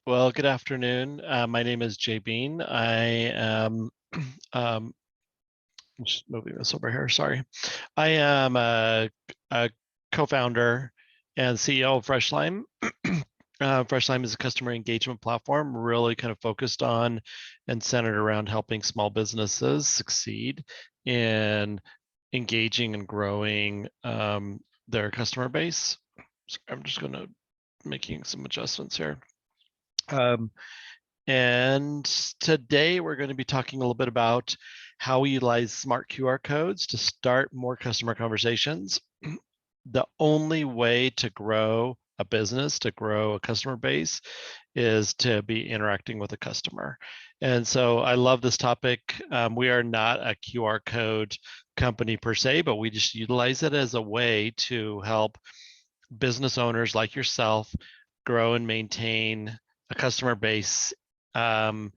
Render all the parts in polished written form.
Well, good afternoon. My name is Jay Bean. I am um, just moving this over here. Sorry. I am a co-founder and CEO of Freshline. Freshline is a customer engagement platform really kind of focused on and centered around helping small businesses succeed in engaging and growing their customer base. So I'm just going to making some adjustments here. Um, And today we're going to be talking a little bit about how we utilize smart QR codes to start more customer conversations. The only way to grow a business, to grow a customer base, is to be interacting with a customer. And so I love this topic. We are not a QR code company per se, but we just utilize it as a way to help business owners like yourself grow and maintain a customer base. Um,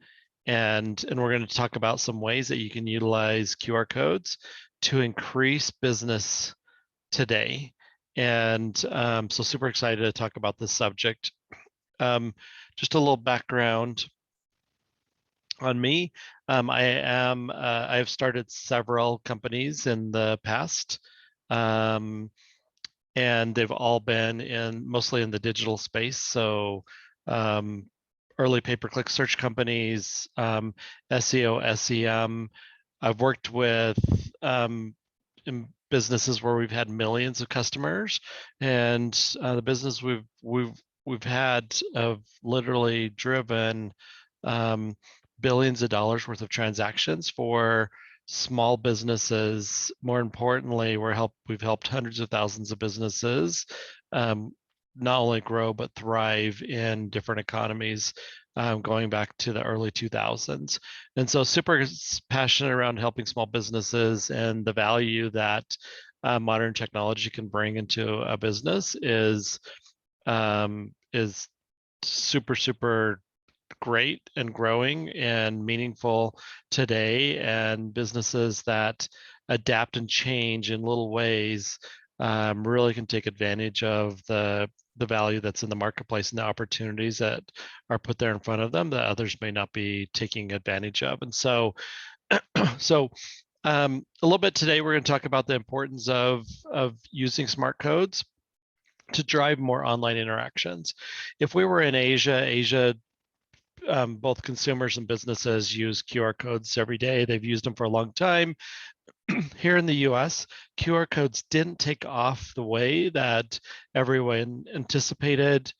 and we're going to talk about some ways that you can utilize QR codes to increase business today. And so super excited to talk about this subject. Just a little background on me. I've started several companies in the past. And they've all been mostly in the digital space. So um, early pay-per-click search companies, SEO, SEM. I've worked with in businesses where we've had millions of customers, and the business we've had have literally driven um, billions of dollars worth of transactions for small businesses. More importantly, we've helped hundreds of thousands of businesses um, not only grow but thrive in different economies, going back to the early 2000s. And so super passionate around helping small businesses, and the value that modern technology can bring into a business is super great and growing and meaningful today. And businesses that adapt and change in little ways really can take advantage of the value that's in the marketplace and the opportunities that are put there in front of them that others may not be taking advantage of. And so a little bit today we're going to talk about the importance of using smart codes to drive more online interactions. If we were in Asia, both consumers and businesses use QR codes every day. They've used them for a long time. Here in the US, QR codes didn't take off the way that everyone anticipated.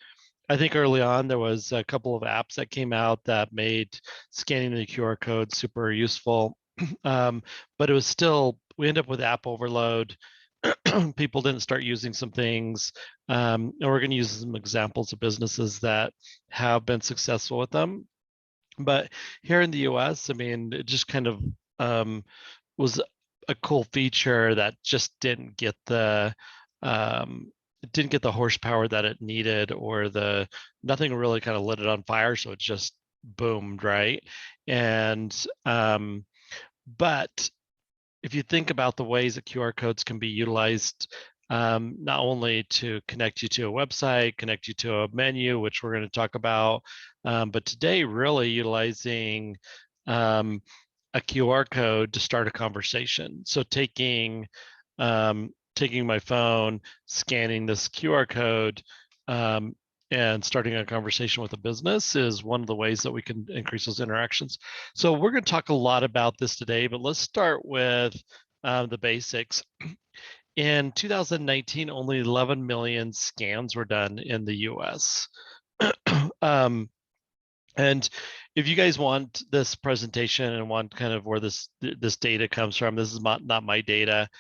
I think early on there was a couple of apps that came out that made scanning the QR code super useful. But it was still, we end up with app overload. People didn't start using some things. And we're going to use some examples of businesses that have been successful with them. But here in the US, I mean, it just kind of was a cool feature that just didn't get the horsepower that it needed, or nothing really kind of lit it on fire, so it just boomed, right? And but if you think about the ways that QR codes can be utilized, not only to connect you to a website, connect you to a menu, which we're going to talk about, but today really utilizing a QR code to start a conversation. So taking my phone, scanning this QR code, and starting a conversation with a business is one of the ways that we can increase those interactions. So we're going to talk a lot about this today, but let's start with the basics. In 2019, only 11 million scans were done in the US. um, and if you guys want this presentation and want kind of where this data comes from, this is not my data.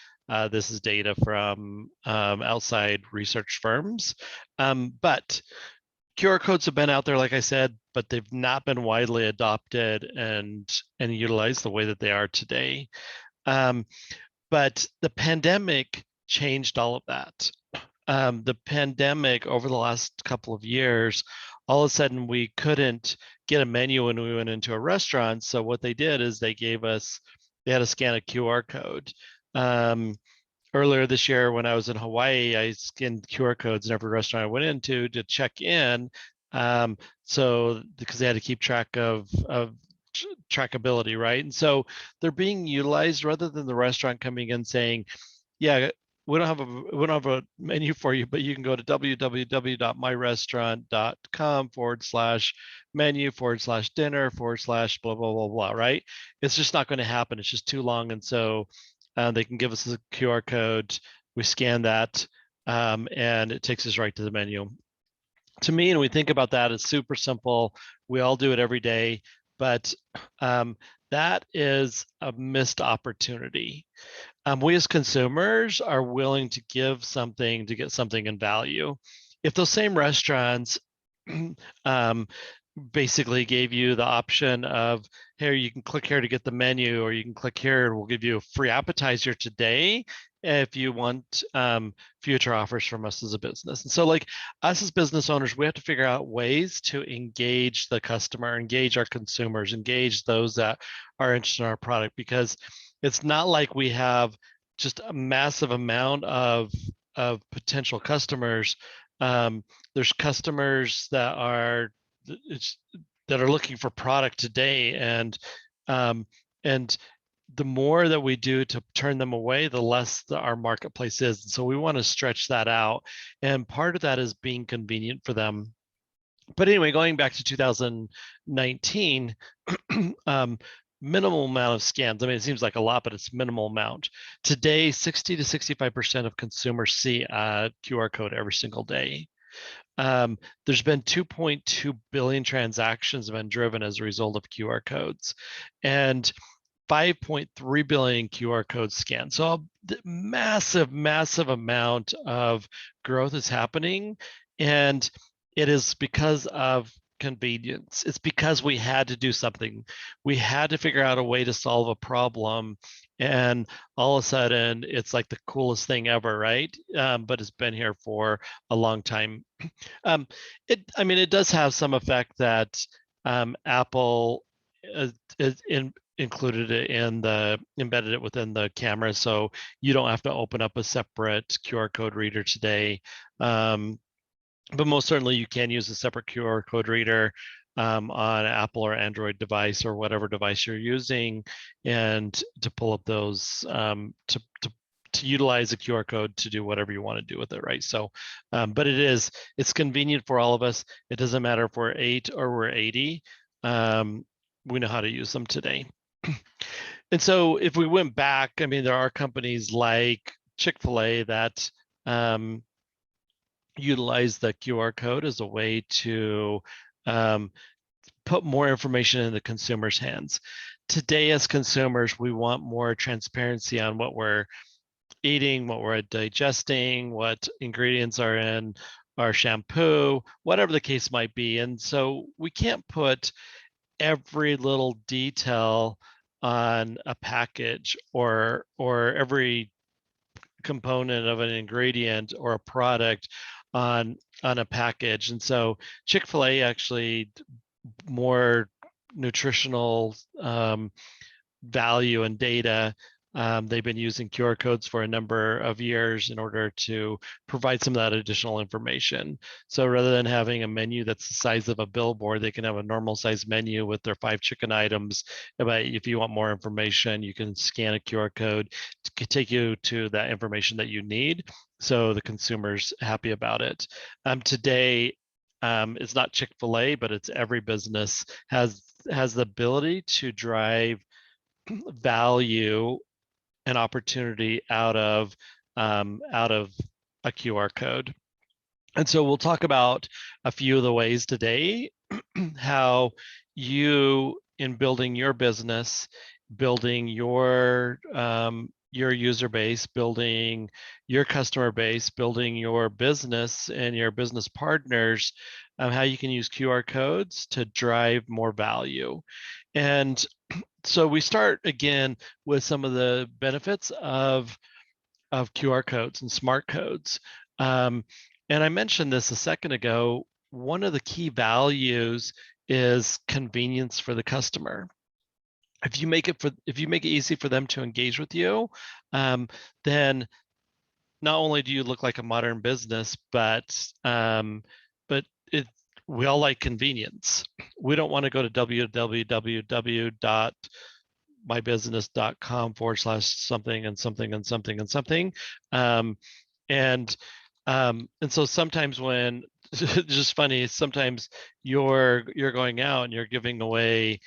This is data from outside research firms. But QR codes have been out there, like I said, but they've not been widely adopted and utilized the way that they are today. But the pandemic changed all of that. The pandemic over the last couple of years, all of a sudden we couldn't get a menu when we went into a restaurant. So what they did is they had to scan a QR code. Earlier this year when I was in Hawaii, I scanned QR codes in every restaurant I went into to check in. So because they had to keep track of trackability, right? And so they're being utilized rather than the restaurant coming in saying, yeah, we don't have a menu for you, but you can go to www.myrestaurant.com/menu/dinner/blah blah blah, right? It's just not going to happen. It's just too long, and so they can give us a QR code. We scan that, and it takes us right to the menu. To me, and we think about that, it's super simple. We all do it every day, but that is a missed opportunity. We as consumers are willing to give something to get something in value. If those same restaurants um, basically gave you the option of, here, you can click here to get the menu, or you can click here, we'll give you a free appetizer today if you want future offers from us as a business. And so like us as business owners, we have to figure out ways to engage the customer, engage our consumers, engage those that are interested in our product, because it's not like we have just a massive amount of potential customers. There's customers that are looking for product today, um, and the more that we do to turn them away, the less our marketplace is. And so we want to stretch that out, and part of that is being convenient for them. But anyway, going back to 2019, minimal amount of scans. I mean, it seems like a lot, but it's minimal amount. Today, 60 to 65% of consumers see a QR code every single day. There's been 2.2 billion transactions have been driven as a result of QR codes, and 5.3 billion QR codes scanned. So a massive, massive amount of growth is happening, and it is because of convenience. It's because we had to do something. We had to figure out a way to solve a problem, and all of a sudden, it's like the coolest thing ever, right? But it's been here for a long time. Um, I mean, it does have some effect that Apple is included it in embedded it within the camera, so you don't have to open up a separate QR code reader today. But most certainly you can use a separate QR code reader on Apple or Android device or whatever device you're using, and to pull up those to utilize a QR code to do whatever you want to do with it, right? So, but it's convenient for all of us. It doesn't matter if we're 8 or we're 80. We know how to use them today. And so if we went back, I mean, there are companies like Chick-fil-A that utilize the QR code as a way to put more information in the consumer's hands. Today, as consumers, we want more transparency on what we're eating, what we're digesting, what ingredients are in our shampoo, whatever the case might be. And so we can't put every little detail on a package or every component of an ingredient or a product on a package. And so Chick-fil-A actually more nutritional value and data. They've been using QR codes for a number of years in order to provide some of that additional information. So rather than having a menu that's the size of a billboard, they can have a normal size menu with their 5 chicken items. But if you want more information, you can scan a QR code to take you to that information that you need. So the consumer's happy about it. Today, it's not Chick-fil-A, but it's every business has the ability to drive value and opportunity out of a QR code. And so we'll talk about a few of the ways today how you, in building your business, building your user base, building your customer base, building your business and your business partners, how you can use QR codes to drive more value. And so we start again with some of the benefits of QR codes and smart codes. And I mentioned this a second ago. One of the key values is convenience for the customer. If you make it easy for them to engage with you, then not only do you look like a modern business, but it we all like convenience. We don't want to go to www.mybusiness.com/something and something and something and something. Um, and and so sometimes when just funny, sometimes you're going out and you're giving away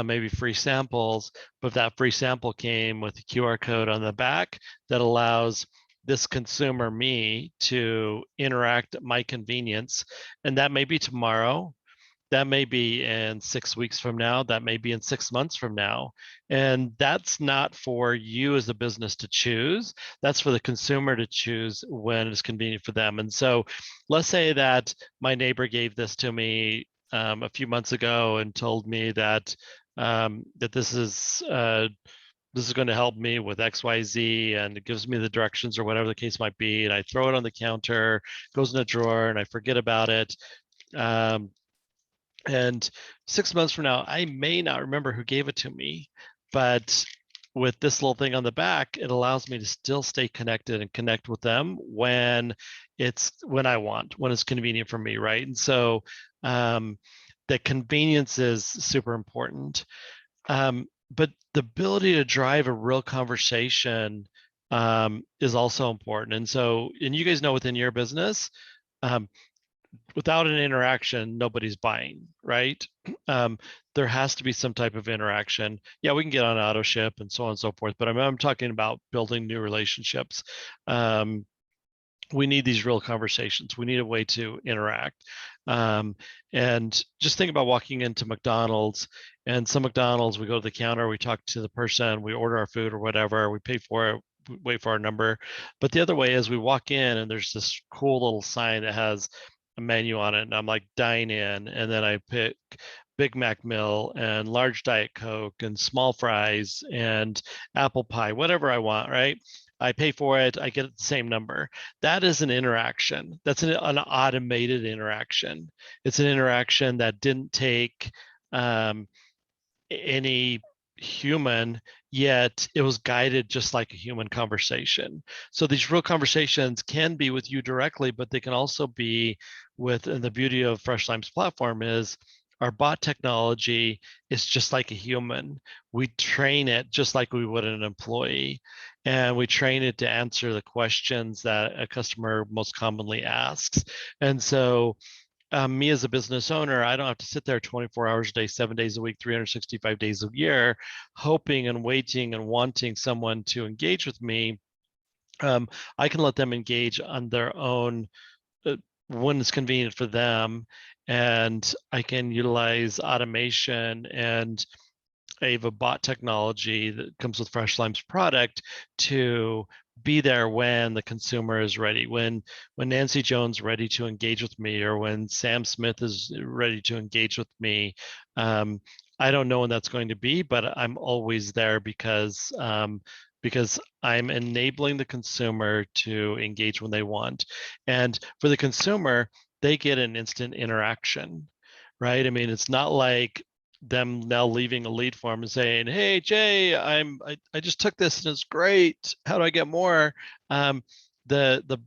maybe free samples, but that free sample came with a QR code on the back that allows this consumer me to interact at my convenience. And that may be tomorrow, that may be in 6 weeks from now, that may be in 6 months from now. And that's not for you as a business to choose. That's for the consumer to choose when it's convenient for them. And so let's say that my neighbor gave this to me a few months ago and told me that that this is going to help me with XYZ, and it gives me the directions or whatever the case might be. And I throw it on the counter, goes in a drawer, and I forget about it. Um, and 6 months from now, I may not remember who gave it to me, but with this little thing on the back, it allows me to still stay connected and connect with them when I want, when it's convenient for me, right? And so the convenience is super important. But the ability to drive a real conversation is also important. And so, and you guys know within your business, um, without an interaction, nobody's buying, right? There has to be some type of interaction. Yeah, we can get on auto ship and so on and so forth, but I'm talking about building new relationships. We need these real conversations. We need a way to interact. And just think about walking into McDonald's, and some McDonald's, we go to the counter, we talk to the person, we order our food or whatever, we pay for it, wait for our number. But the other way is we walk in and there's this cool little sign that has a menu on it, and I'm like, dine in, and then I pick Big Mac meal and large Diet Coke and small fries and apple pie, whatever I want, right? I pay for it, I get the same number. That is an interaction. That's an automated interaction. It's an interaction that didn't take any human, yet it was guided just like a human conversation. So these real conversations can be with you directly, but they can also be with, and the beauty of Fresh Lime's platform is our bot technology is just like a human. We train it just like we would an employee, and we train it to answer the questions that a customer most commonly asks. And so me as a business owner, I don't have to sit there 24 hours a day, 7 days a week, 365 days a year, hoping and waiting and wanting someone to engage with me. I can let them engage on their own when it's convenient for them. And I can utilize automation and I have a bot technology that comes with Fresh Lime's product to be there when the consumer is ready, when Nancy Jones ready to engage with me, or when Sam Smith is ready to engage with me. I don't know when that's going to be, but I'm always there because I'm enabling the consumer to engage when they want. And for the consumer, they get an instant interaction, right? I mean, it's not like them now leaving a lead form and saying, "Hey Jay, I just took this and it's great. How do I get more?" Um, the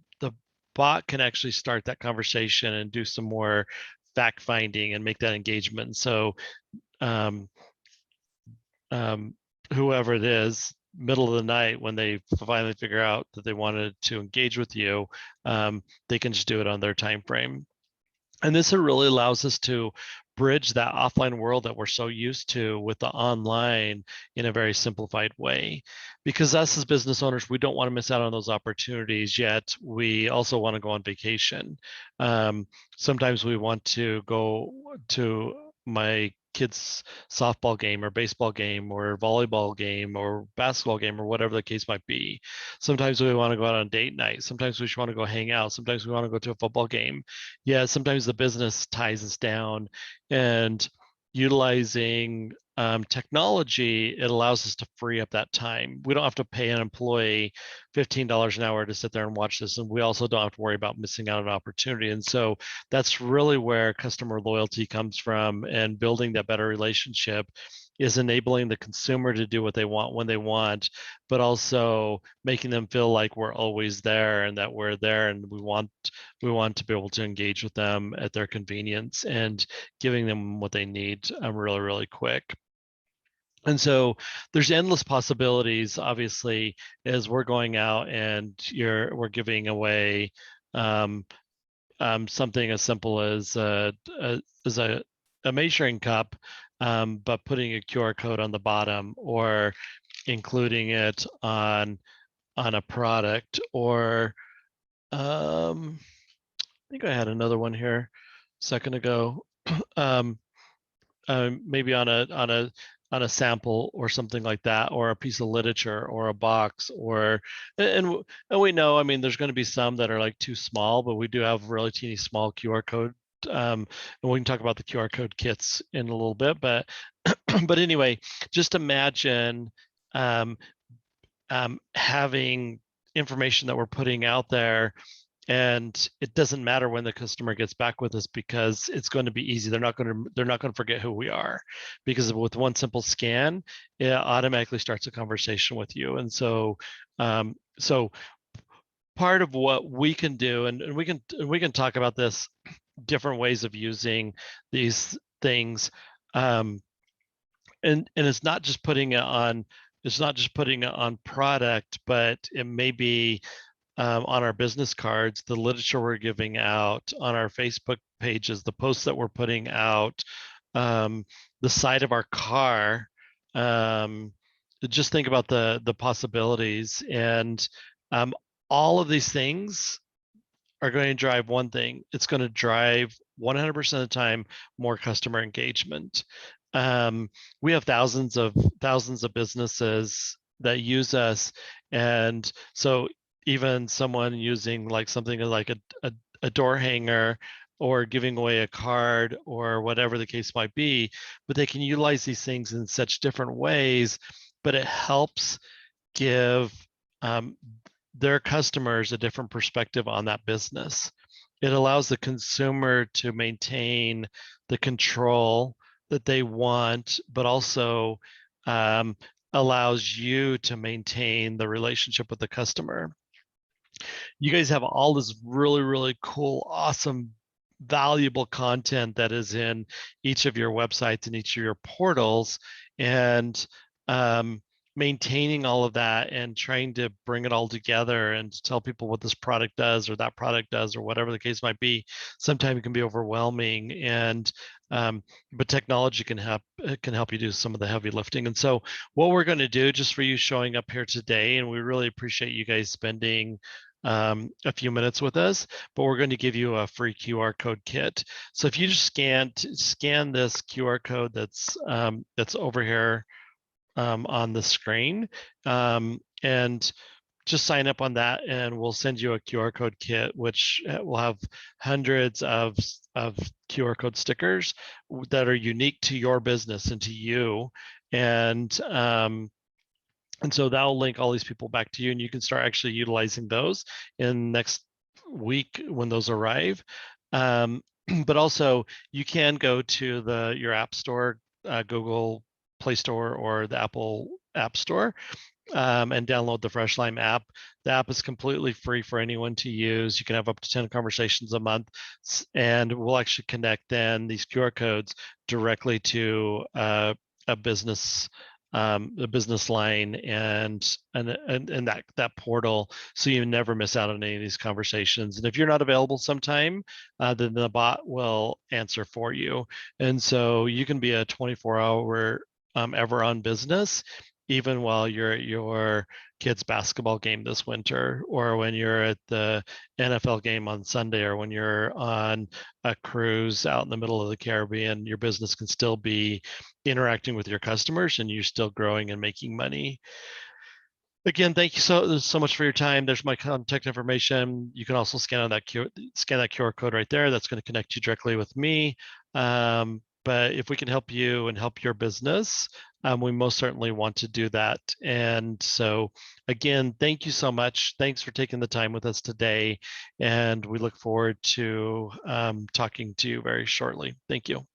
bot can actually start that conversation and do some more fact finding and make that engagement. So um, um, whoever it is, middle of the night when they finally figure out that they wanted to engage with you, they can just do it on their time frame. And this really allows us to bridge that offline world that we're so used to with the online in a very simplified way. Because us as business owners, we don't want to miss out on those opportunities, yet we also want to go on vacation. Sometimes we want to go to my kids' softball game or baseball game or volleyball game or basketball game or whatever the case might be. Sometimes we want to go out on date night. Sometimes we just want to go hang out. Sometimes we want to go to a football game. Yeah, sometimes the business ties us down, and utilizing technology, it allows us to free up that time. We don't have to pay an employee $15 an hour to sit there and watch this, and we also don't have to worry about missing out on an opportunity. And so that's really where customer loyalty comes from, and building that better relationship is enabling the consumer to do what they want when they want, but also making them feel like we're always there and that we're there and we want to be able to engage with them at their convenience and giving them what they need really, really quick. And so there's endless possibilities, obviously, as we're going out and we're giving away um, something as simple as as a measuring cup, but putting a QR code on the bottom or including it on a product, or I think I had another one here a second ago. um, maybe on a sample or something like that, or a piece of literature or a box, or and we know, I mean, there's going to be some that are like too small, but we do have really teeny small QR code. And we can talk about the QR code kits in a little bit, but but anyway, just imagine um, having information that we're putting out there, and it doesn't matter when the customer gets back with us because it's going to be easy. They're not going to forget who we are, because with one simple scan, it automatically starts a conversation with you. And so part of what we can do, and we can talk about this, different ways of using these things, um, and it's not just putting it on product, but it may be on our business cards, the literature we're giving out, on our Facebook pages, the posts that we're putting out, the side of our car. Um, just think about the possibilities, and um, all of these things are going to drive one thing. It's going to drive 100% of the time more customer engagement. We have thousands of businesses that use us, and so even someone using like something like a door hanger, or giving away a card, or whatever the case might be, but they can utilize these things in such different ways, but it helps give um, their customers a different perspective on that business. It allows the consumer to maintain the control that they want, but also um, allows you to maintain the relationship with the customer. You guys have all this really, really cool, awesome, valuable content that is in each of your websites and each of your portals, and um, maintaining all of that and trying to bring it all together and to tell people what this product does or that product does or whatever the case might be. Sometimes it can be overwhelming, and but technology can help you do some of the heavy lifting. And so what we're going to do, just for you showing up here today, and we really appreciate you guys spending a few minutes with us, but we're going to give you a free QR code kit. So if you just scan this QR code that's over here on the screen, and just sign up on that, and we'll send you a QR code kit, which will have hundreds of QR code stickers that are unique to your business and to you. And so that'll link all these people back to you, and you can start actually utilizing those in next week when those arrive. But also, you can go to your app store, Google Play Store or the Apple App Store, and download the Fresh Lime app. The app is completely free for anyone to use. You can have up to 10 conversations a month, and we'll actually connect then these QR codes directly to a business, the business line, and that portal, so you never miss out on any of these conversations. And if you're not available sometime, then the bot will answer for you, and so you can be a 24-hour ever on business, even while you're at your kids' basketball game this winter, or when you're at the NFL game on Sunday, or when you're on a cruise out in the middle of the Caribbean. Your business can still be interacting with your customers, and you're still growing and making money. Again, thank you so much for your time. There's my contact information. You can also scan that QR code right there. That's going to connect you directly with me. But if we can help you and help your business, we most certainly want to do that. And so, again, thank you so much. Thanks for taking the time with us today, and we look forward to talking to you very shortly. Thank you.